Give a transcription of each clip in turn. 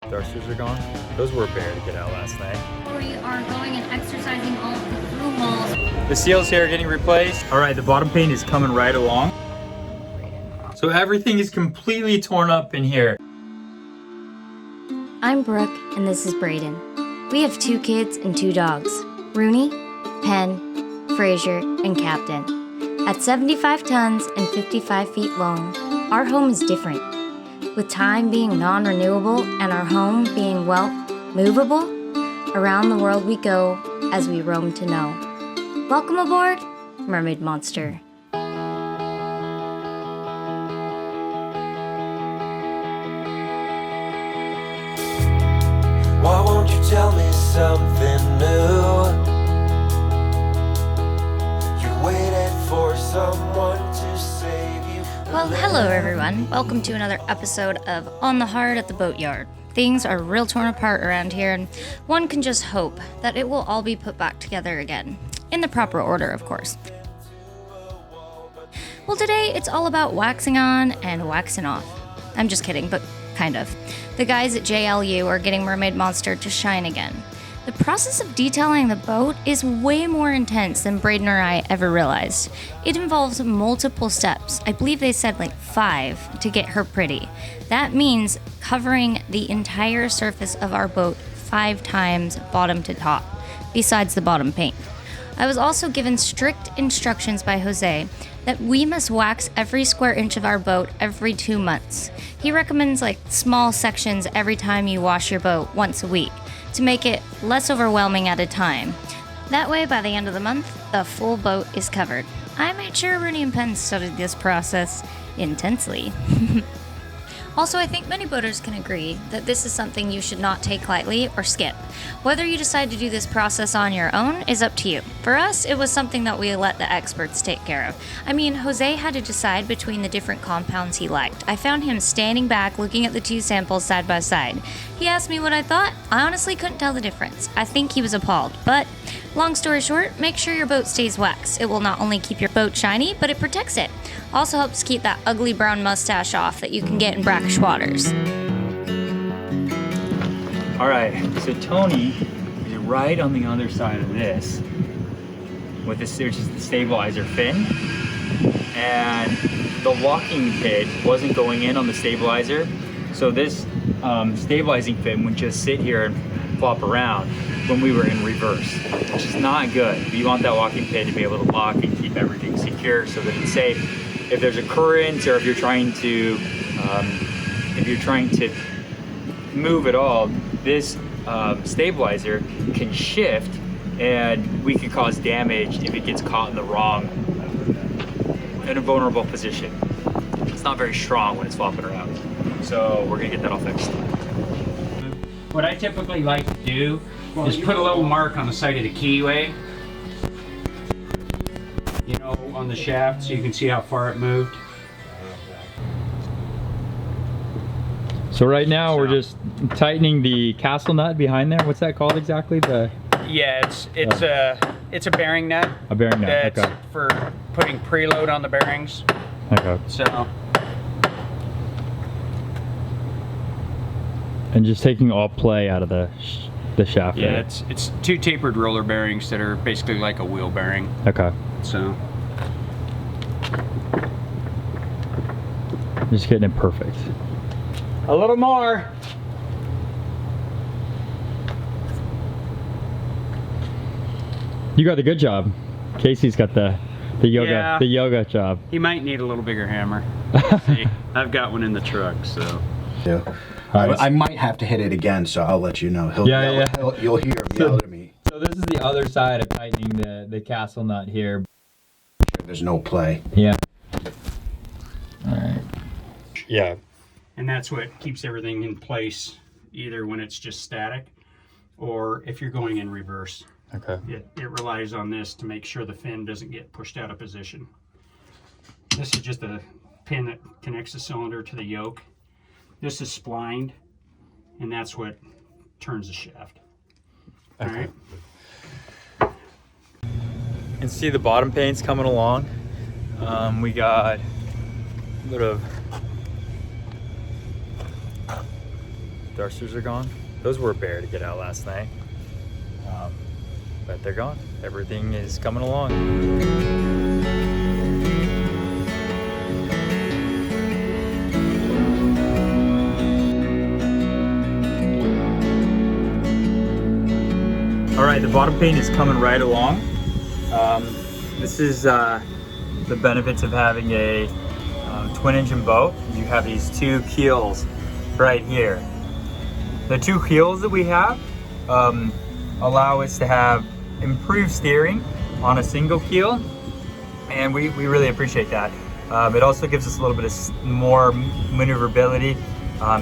Thrusters are gone. Those were a bear to get out last night. We are going and exercising all of the thru malls. The seals here are getting replaced. All right, the bottom paint is coming right along. So everything is completely torn up in here. I'm Brooke, and this is Brayden. We have 2 kids and 2 dogs, Rooney, Penn, Fraser, and Captain. At 75 tons and 55 feet long, our home is different. With time being non-renewable and our home being, well, movable, around the world we go as we roam to know. Welcome aboard, Mermaid Monster. Why won't you tell me something new? You waited for someone to save you. Well, hello everyone. Welcome to another episode of On the Hard at the Boatyard. Things are real torn apart around here, and one can just hope that it will all be put back together again. In the proper order, of course. Well, today it's all about waxing on and waxing off. I'm just kidding, but kind of. The guys at JLU are getting Mermaid Monster to shine again. The process of detailing the boat is way more intense than Braden or I ever realized. It involves multiple steps. I believe they said like 5 to get her pretty. That means covering the entire surface of our boat 5 times bottom to top, besides the bottom paint. I was also given strict instructions by Jose that we must wax every square inch of our boat every 2 months. He recommends like small sections every time you wash your boat once a week to make it less overwhelming at a time. That way, by the end of the month, the full boat is covered. I made sure Rooney and Penn studied this process intensely. Also, I think many boaters can agree that this is something you should not take lightly or skip. Whether you decide to do this process on your own is up to you. For us, it was something that we let the experts take care of. I mean, Jose had to decide between the different compounds he liked. I found him standing back looking at the 2 samples side by side. He asked me what I thought. I honestly couldn't tell the difference. I think he was appalled. But long story short, make sure your boat stays waxed. It will not only keep your boat shiny, but it protects it. Also helps keep that ugly brown mustache off that you can get in brackish waters. All right, so Tony is right on the other side of this with this, which is the stabilizer fin. And the locking pit wasn't going in on the stabilizer. So this stabilizing fin would just sit here and flop around when we were in reverse, which is not good. You want that locking pin to be able to lock and keep everything secure so that it's safe. If there's a current or if you're trying to move at all, this stabilizer can shift and we can cause damage if it gets caught in a vulnerable position. It's not very strong when it's flopping around. So we're gonna get that all fixed. What I typically like to do is put a little mark on the side of the keyway, you know, on the shaft so you can see how far it moved. So right now we're just tightening the castle nut behind there. What's that called exactly? Yeah, it's a bearing nut. A bearing nut, That's okay. for putting preload on the bearings. Okay. So, and just taking all play out of the shaft. yeah, right? it's 2 tapered roller bearings that are basically like a wheel bearing. Okay. So, Just getting it perfect. a little more. You got the good job. Casey's got the yoga Yeah. the yoga job. He might need a little bigger hammer. See, I've got one in the truck, so. Yeah. All right. I might have to hit it again, so I'll let you know. Yeah. You'll hear him yell at me. So this is the other side of tightening the castle nut here. There's no play. Yeah. All right. Yeah. And that's what keeps everything in place, either when it's just static or if you're going in reverse. Okay. It relies on this to make sure the fin doesn't get pushed out of position. This is just a pin that connects the cylinder to the yoke. This is splined, and that's what turns the shaft. Okay. All right. You can see the bottom paint's coming along. We got a bit of thrusters are gone. Those were a bear to get out last night. But they're gone. Everything is coming along. All right, the bottom paint is coming right along. This is the benefits of having a twin engine boat. You have these two keels right here. The two keels that we have allow us to have improved steering on a single keel, and we really appreciate that. It also gives us a little bit of more maneuverability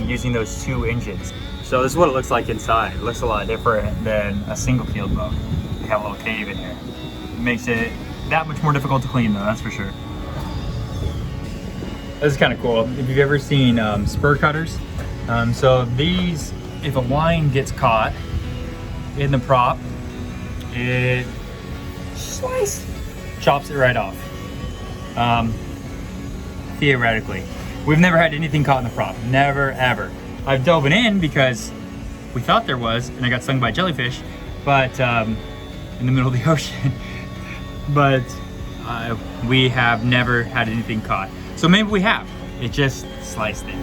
using those two engines. So this is what it looks like inside. It looks a lot different than a single keeled boat. We have a little cave in here. It makes it that much more difficult to clean though, that's for sure. This is kind of cool. If you've ever seen spur cutters, so these, if a line gets caught in the prop, it chops it right off. Theoretically. We've never had anything caught in the prop, never ever. I've dove in because we thought there was, and I got stung by a jellyfish, but in the middle of the ocean. But we have never had anything caught. So maybe we have. It just sliced it.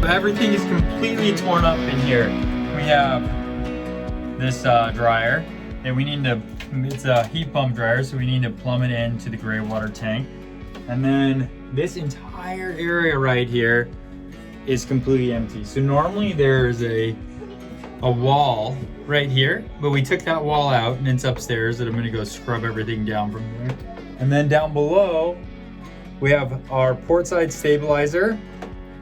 Everything is completely torn up in here. We have this dryer that we need to, it's a heat pump dryer, so we need to plumb it into the gray water tank. And then this entire area right here is completely empty. So normally there's a wall right here, but we took that wall out and it's upstairs that I'm gonna go scrub everything down from there. And then down below, we have our port side stabilizer.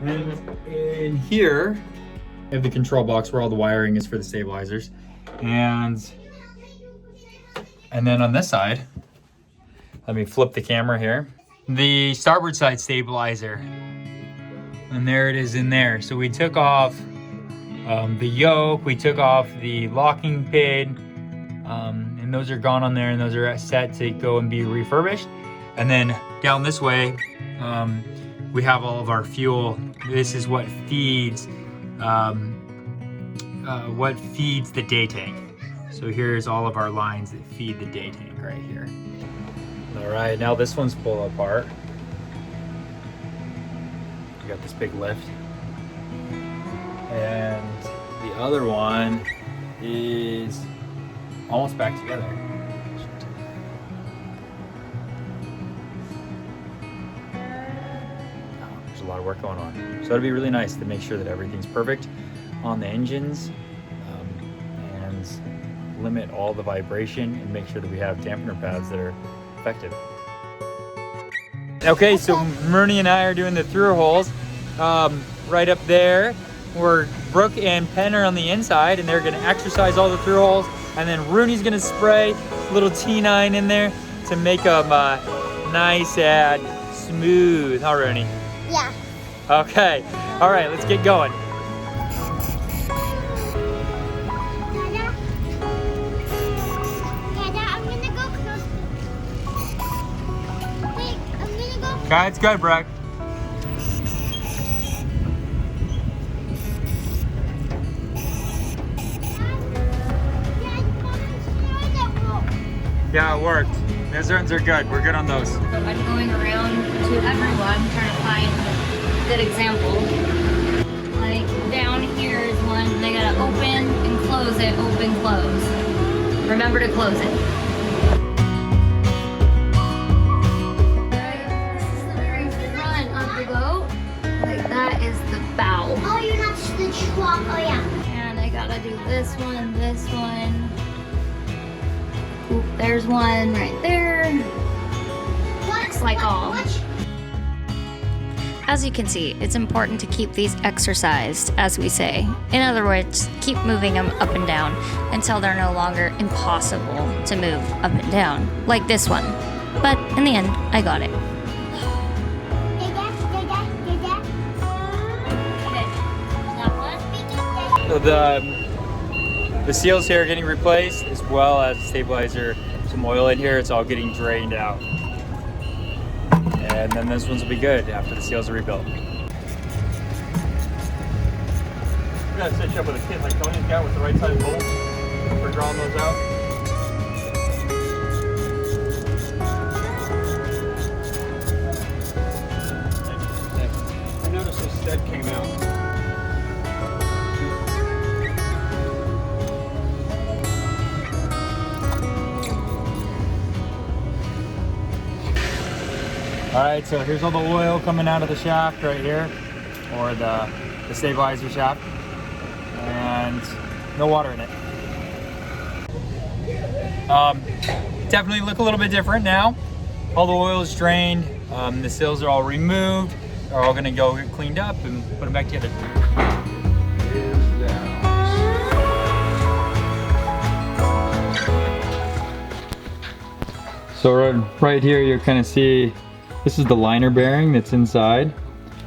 And in here, we have the control box where all the wiring is for the stabilizers. And then on this side, let me flip the camera here. The starboard side stabilizer. And there it is in there. So we took off the yoke, we took off the locking pin, and those are gone on there, and those are set to go and be refurbished. And then down this way, we have all of our fuel. This is what feeds the day tank. So here's all of our lines that feed the day tank right here. All right, now this one's pulled apart. We got this big lift. And the other one is almost back together. There's a lot of work going on. So it'd be really nice to make sure that everything's perfect on the engines and limit all the vibration and make sure that we have dampener pads that are effective. Okay, so Myrnie and I are doing the through holes right up there. Where Brooke and Penn are on the inside, and they're gonna exercise all the through holes, and then Rooney's gonna spray a little T9 in there to make them nice and smooth. Huh, Rooney? Yeah. Okay. All right, let's get going. Dada, I'm gonna go close. Wait, I'm gonna go. Okay, it's good, Brooke. Yeah, it worked. Those ones are good. We're good on those. So I'm going around to everyone trying to find a good example. Like down here is one, they gotta open and close it, open, close. Remember to close it. Right, this is the very front of the boat. Like that is the bow. Oh, you're not the truck. Oh, yeah. And I gotta do this one, this one. Oop, there's one right there. Looks like all. As you can see, it's important to keep these exercised, as we say. In other words, keep moving them up and down until they're no longer impossible to move up and down, like this one. But in the end, I got it. So the seals here are getting replaced, as well as the stabilizer some oil in here. It's all getting drained out. And then those ones will be good after the seals are rebuilt. You gotta set you up with a kit like Tony's got with the right size bolts for drawing those out. I noticed this stud came out. All right, so here's all the oil coming out of the shaft right here, or the stabilizer shaft, and no water in it. Definitely look a little bit different now. All the oil is drained, the seals are all removed. They're all gonna go get cleaned up and put them back together. So right here you kind of see, this is the liner bearing that's inside.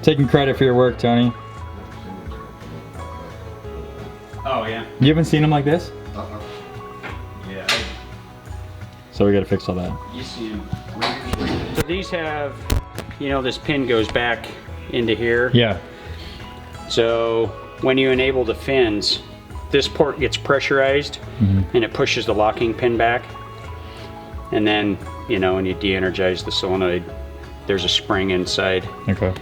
Taking credit for your work, Tony. Oh yeah. You haven't seen them like this? Yeah. So we gotta fix all that. You see them. So these have, you know, this pin goes back into here. Yeah. So when you enable the fins, this port gets pressurized and it pushes the locking pin back. And then, you know, when you de-energize the solenoid, there's a spring inside. Okay.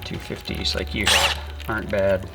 250s like you have aren't bad.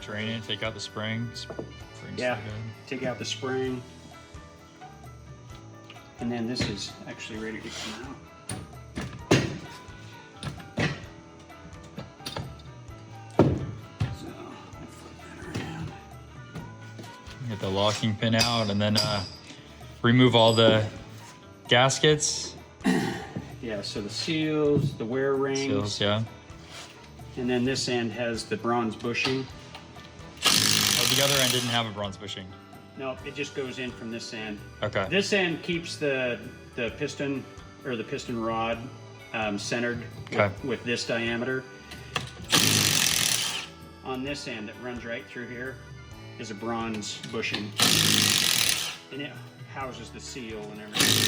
Drain it, take out the spring. Yeah, take out the spring. And then this is actually ready to come out. So, I'll flip that around. Get the locking pin out and then remove all the gaskets. Yeah, so the seals, the wear rings. Seals, yeah. And then this end has the bronze bushing. Oh, the other end didn't have a bronze bushing. No, it just goes in from this end. Okay. This end keeps the piston or the piston rod centered with this diameter. On this end that runs right through here is a bronze bushing, and it houses the seal and everything.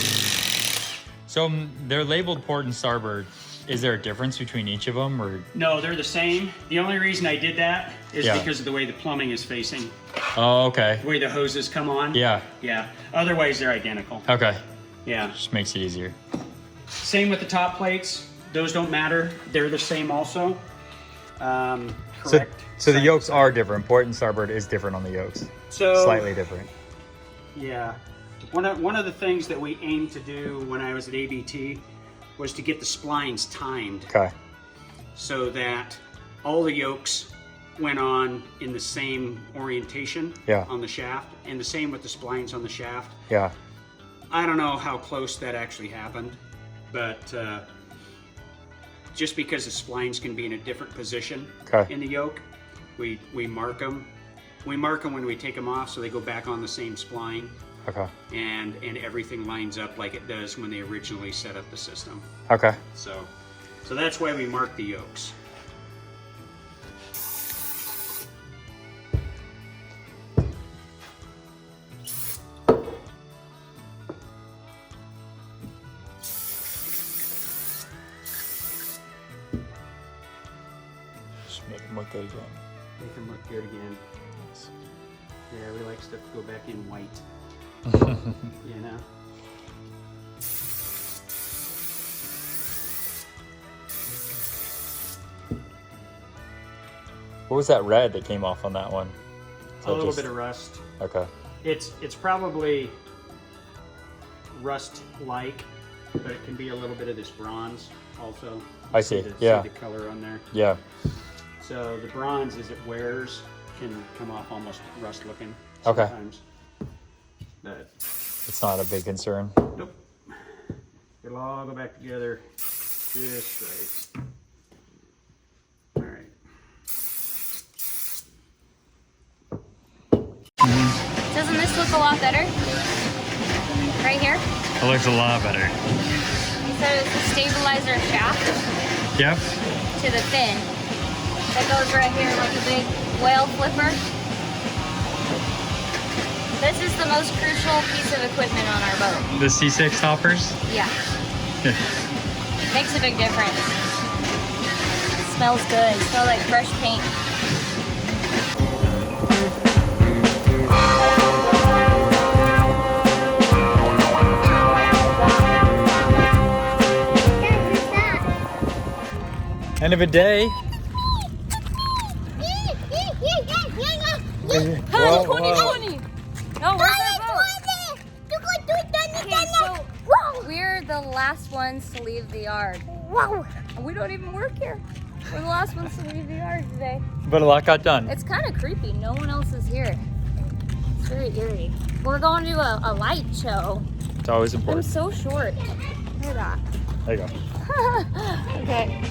So they're labeled port and starboard. Is there a difference between each of them, or? No, they're the same. The only reason I did that is Yeah. because of the way the plumbing is facing, Oh, okay. the way the hoses come on. Yeah. Yeah. Otherwise, they're identical. Okay. Yeah. Just makes it easier. Same with the top plates. Those don't matter. They're the same also. So Correct. the yokes are different. Port and starboard is different on the yokes. So Slightly different. yeah. One of the things that we aimed to do when I was at ABT was to get the splines timed Okay. so that all the yokes went on in the same orientation Yeah. on the shaft, and the same with the splines on the shaft. Yeah. I don't know how close that actually happened, but just because the splines can be in a different position Okay. in the yoke, we mark them. We mark them when we take them off so they go back on the same spline. Okay. And everything lines up like it does when they originally set up the system. Okay. So that's why we mark the yokes. Just make them look good again. Make them look good again. Yeah, we like stuff to go back in white. You know? What was that red that came off on that one? Is A that little just- bit of rust. Okay. It's probably rust-like, but it can be a little bit of this bronze also. I see, See yeah. the color on there. Yeah. So the bronze, as it wears, can come off almost rust-looking Okay. sometimes. But It's not a big concern. nope. It'll all go back together just right. All right. Doesn't this look a lot better? Right here? It looks a lot better. So it's the stabilizer shaft Yep. to the fin that goes right here like a big whale flipper. This is the most crucial piece of equipment on our boat. The C6 hoppers? Yeah. Makes a big difference. Smells good. Smells like fresh paint. End of a day. Hey, 2020! No, where's our boat? Okay, so we're the last ones to leave the yard. We don't even work here. We're the last ones to leave the yard today. But a lot got done. It's kind of creepy. No one else is here. It's very eerie. We're going to a light show. It's always I'm important. so short. Look at that. There you go. Okay.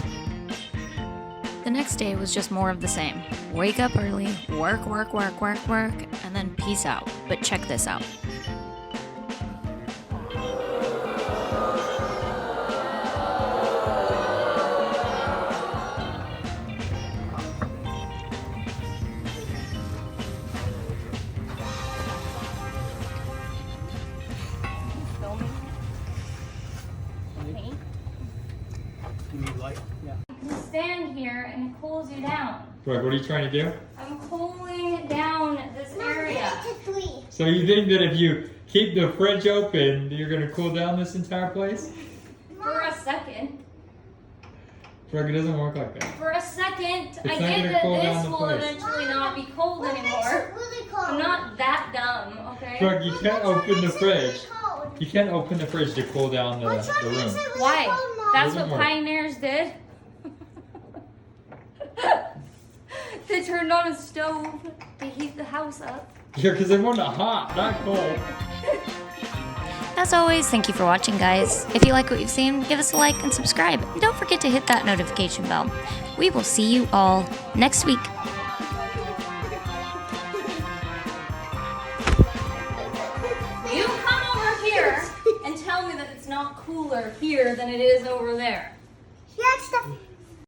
The next day was just more of the same. Wake up early, work, and then peace out. But check this out. Filming. Paint. You need light? Yeah. You stand here and it cools you down. What are you trying to do? I'm cooling down this area. So you think that if you keep the fridge open, you're gonna cool down this entire place? For a second. Frank, it doesn't work like that. For a second. I not get gonna that cool down this the will place. eventually not be cold anymore. I'm not that dumb, okay? Frank, you can't open the fridge. You can't open the fridge to cool down the room. Why? That's Doesn't what work. pioneers did. They turned on a stove to heat the house up. Yeah, because they want it hot, not cold. As always, thank you for watching, guys. If you like what you've seen, give us a like and subscribe. And don't forget to hit that notification bell. We will see you all next week. You come over here and tell me that it's not cooler here than it is over there. That's the